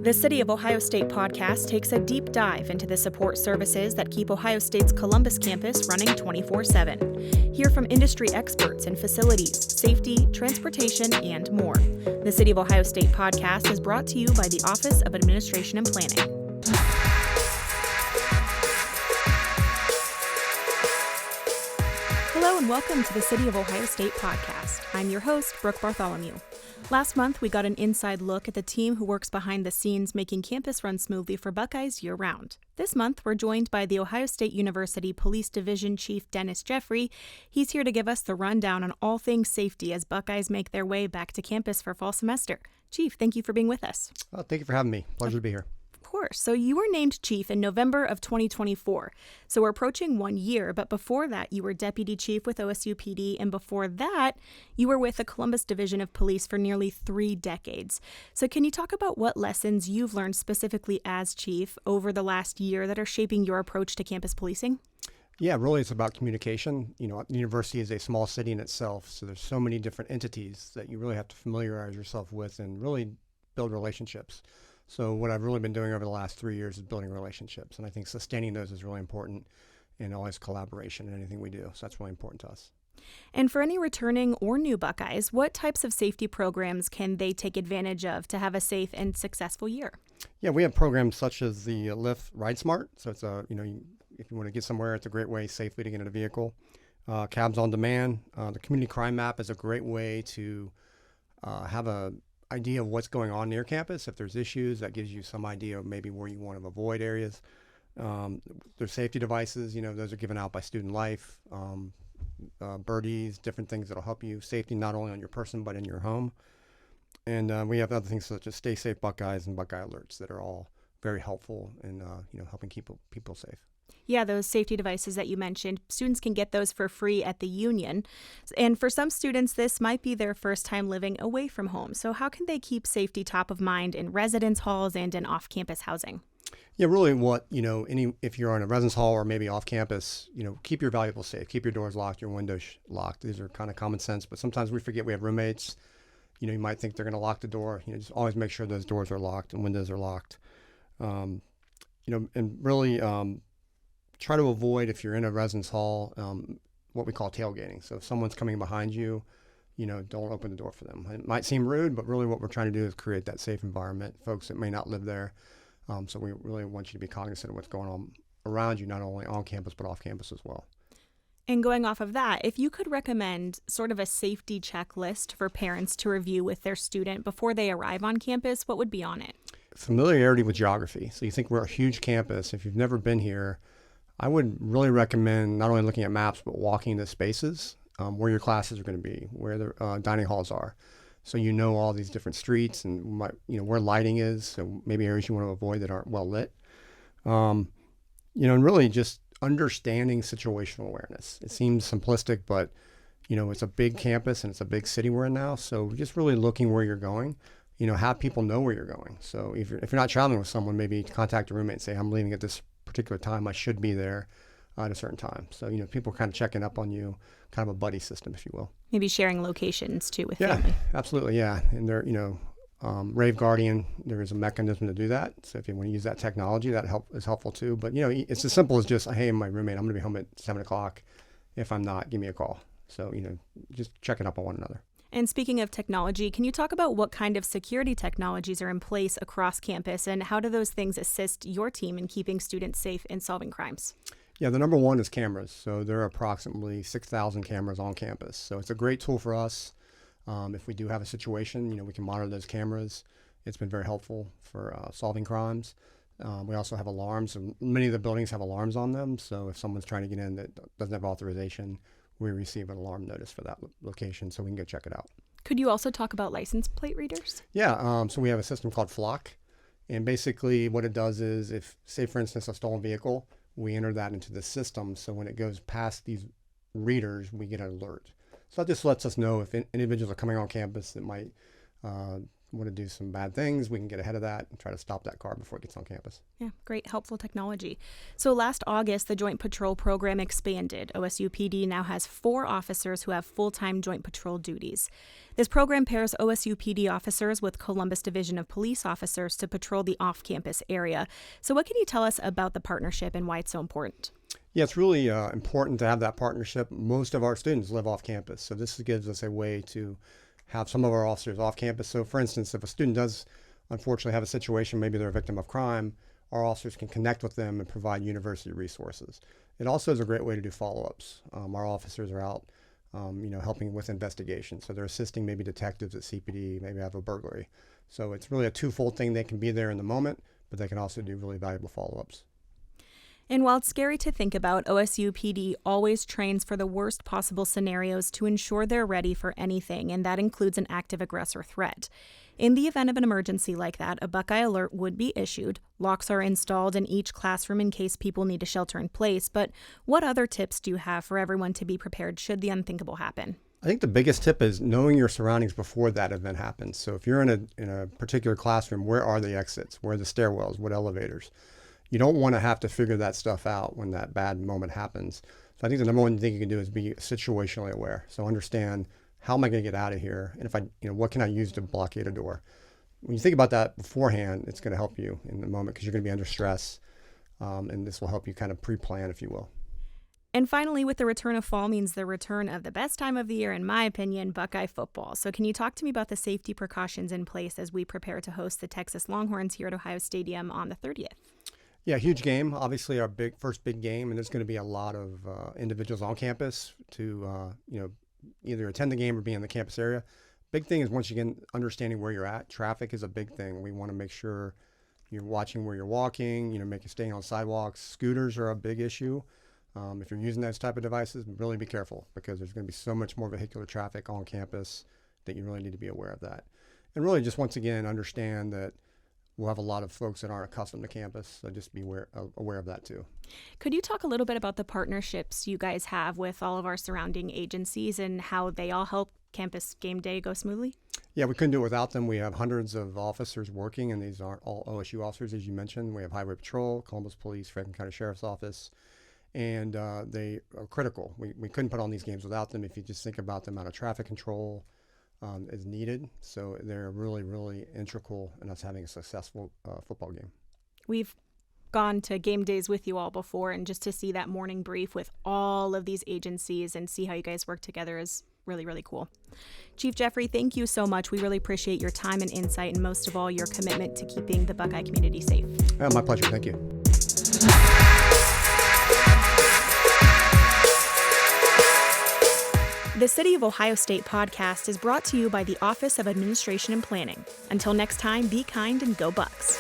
The City of Ohio State podcast takes a deep dive into the support services that keep Ohio State's Columbus campus running 24/7. Hear from industry experts in facilities, safety, transportation, and more. The City of Ohio State podcast is brought to you by the Office of Administration and Planning. Hello and welcome to the City of Ohio State podcast. I'm your host, Brooke Bartholomew. Last month, we got an inside look at the team who works behind the scenes making campus run smoothly for Buckeyes year-round. This month, we're joined by the Ohio State University Police Division Chief Dennis Jeffrey. He's here to give us the rundown on all things safety as Buckeyes make their way back to campus for fall semester. Chief, thank you for being with us. Thank you for having me. Pleasure to be here. Of course. So you were named chief in November of 2024. So we're approaching 1 year, but before that, you were deputy chief with OSU PD, and before that, you were with the Columbus Division of Police for nearly 3 decades. So can you talk about what lessons you've learned specifically as chief over the last year that are shaping your approach to campus policing? Yeah, really it's about communication. You know, the university is a small city in itself, so there's so many different entities that you really have to familiarize yourself with and really build relationships. So what I've really been doing over the last 3 years is building relationships, and I think sustaining those is really important, and always collaboration in anything we do. So that's really important to us. And for any returning or new Buckeyes, what types of safety programs can they take advantage of to have a safe and successful year? Yeah, we have programs such as the Lyft Ride Smart. So it's if you want to get somewhere, it's a great way safely to get in a vehicle. Cabs on Demand. The Community Crime Map is a great way to have a idea of what's going on near campus. If there's issues, that gives you some idea of maybe where you want to avoid areas. There's safety devices, those are given out by Student Life, birdies, different things that'll help you safety not only on your person but in your home. And we have other things such as Stay Safe Buckeyes and Buckeye Alerts that are all very helpful in helping keep people safe. Yeah, those safety devices that you mentioned, students can get those for free at the Union. And for some students, this might be their first time living away from home. So how can they keep safety top of mind in residence halls and in off-campus housing? Yeah, really if you're on a residence hall or maybe off campus, keep your valuables safe. Keep your doors locked, your windows locked. These are kind of common sense, but sometimes we forget we have roommates. You might think they're going to lock the door. Just always make sure those doors are locked and windows are locked. And really try to avoid, if you're in a residence hall, what we call tailgating. So if someone's coming behind you, don't open the door for them. It might seem rude, but really what we're trying to do is create that safe environment, folks that may not live there. So we really want you to be cognizant of what's going on around you, not only on campus, but off campus as well. And going off of that, if you could recommend sort of a safety checklist for parents to review with their student before they arrive on campus, what would be on it? Familiarity with geography. So you think we're a huge campus. If you've never been here, I would really recommend not only looking at maps, but walking the spaces, where your classes are going to be, where the dining halls are. So all these different streets and where lighting is, so maybe areas you want to avoid that aren't well lit. And really just understanding situational awareness. It seems simplistic, but it's a big campus and it's a big city we're in now. So just really looking where you're going, have people know where you're going. So if you're not traveling with someone, maybe contact a roommate and say, I'm leaving at this particular time, I should be there at a certain time. So, people are kind of checking up on you, kind of a buddy system, if you will. Maybe sharing locations too with family. Yeah, absolutely. Yeah. And there, Rave Guardian, there is a mechanism to do that. So if you want to use that technology, that is helpful too. But, it's as simple as just, hey, my roommate, I'm going to be home at 7:00. If I'm not, give me a call. So, just checking up on one another. And speaking of technology, can you talk about what kind of security technologies are in place across campus and how do those things assist your team in keeping students safe and solving crimes? Yeah, the number one is cameras. So there are approximately 6,000 cameras on campus. So it's a great tool for us. If we do have a situation, we can monitor those cameras. It's been very helpful for solving crimes. We also have alarms. Many of the buildings have alarms on them. So if someone's trying to get in that doesn't have authorization, we receive an alarm notice for that location so we can go check it out. Could you also talk about license plate readers? Yeah, so we have a system called Flock. And basically what it does is if, say for instance, a stolen vehicle, we enter that into the system. So when it goes past these readers, we get an alert. So that just lets us know if individuals are coming on campus that might want to do some bad things, we can get ahead of that and try to stop that car before it gets on campus. Yeah, great, helpful technology. So last August, the Joint Patrol program expanded. OSU PD now has 4 officers who have full-time joint patrol duties. This program pairs OSU PD officers with Columbus Division of Police officers to patrol the off-campus area. So what can you tell us about the partnership and why it's so important? Yeah, it's really important to have that partnership. Most of our students live off campus, so this gives us a way to have some of our officers off campus. So for instance, if a student does unfortunately have a situation, maybe they're a victim of crime, our officers can connect with them and provide university resources. It also is a great way to do follow-ups. Our officers are out helping with investigations. So they're assisting maybe detectives at CPD, maybe have a burglary. So it's really a twofold thing. They can be there in the moment, but they can also do really valuable follow-ups. And while it's scary to think about, OSU PD always trains for the worst possible scenarios to ensure they're ready for anything, and that includes an active aggressor threat. In the event of an emergency like that, a Buckeye Alert would be issued. Locks are installed in each classroom in case people need to shelter in place. But what other tips do you have for everyone to be prepared should the unthinkable happen? I think the biggest tip is knowing your surroundings before that event happens. So if you're in a particular classroom, where are the exits? Where are the stairwells? What elevators? You don't want to have to figure that stuff out when that bad moment happens. So I think the number one thing you can do is be situationally aware. So understand, how am I going to get out of here? And what can I use to blockade a door? When you think about that beforehand, it's going to help you in the moment because you're going to be under stress. And this will help you kind of pre-plan, if you will. And finally, with the return of fall means the return of the best time of the year, in my opinion, Buckeye football. So can you talk to me about the safety precautions in place as we prepare to host the Texas Longhorns here at Ohio Stadium on the 30th? Yeah, huge game. Obviously, our first big game, and there's going to be a lot of individuals on campus to either attend the game or be in the campus area. Big thing is once you get understanding where you're at. Traffic is a big thing. We want to make sure you're watching where you're walking. Staying on sidewalks. Scooters are a big issue. If you're using those type of devices, really be careful because there's going to be so much more vehicular traffic on campus that you really need to be aware of that. And really, just once again, understand that we'll have a lot of folks that aren't accustomed to campus, so just be aware of that too. Could you talk a little bit about the partnerships you guys have with all of our surrounding agencies and how they all help campus game day go smoothly? Yeah, we couldn't do it without them. We have hundreds of officers working, and these aren't all OSU officers, as you mentioned. We have Highway Patrol, Columbus Police, Franklin County Sheriff's Office, and they are critical. We couldn't put on these games without them. If you just think about the amount of traffic control is needed. So they're really, really integral in us having a successful football game. We've gone to game days with you all before, and just to see that morning brief with all of these agencies and see how you guys work together is really, really cool. Chief Jeffrey, thank you so much. We really appreciate your time and insight, and most of all, your commitment to keeping the Buckeye community safe. My pleasure. Thank you. The City of Ohio State podcast is brought to you by the Office of Administration and Planning. Until next time, be kind and go Bucks.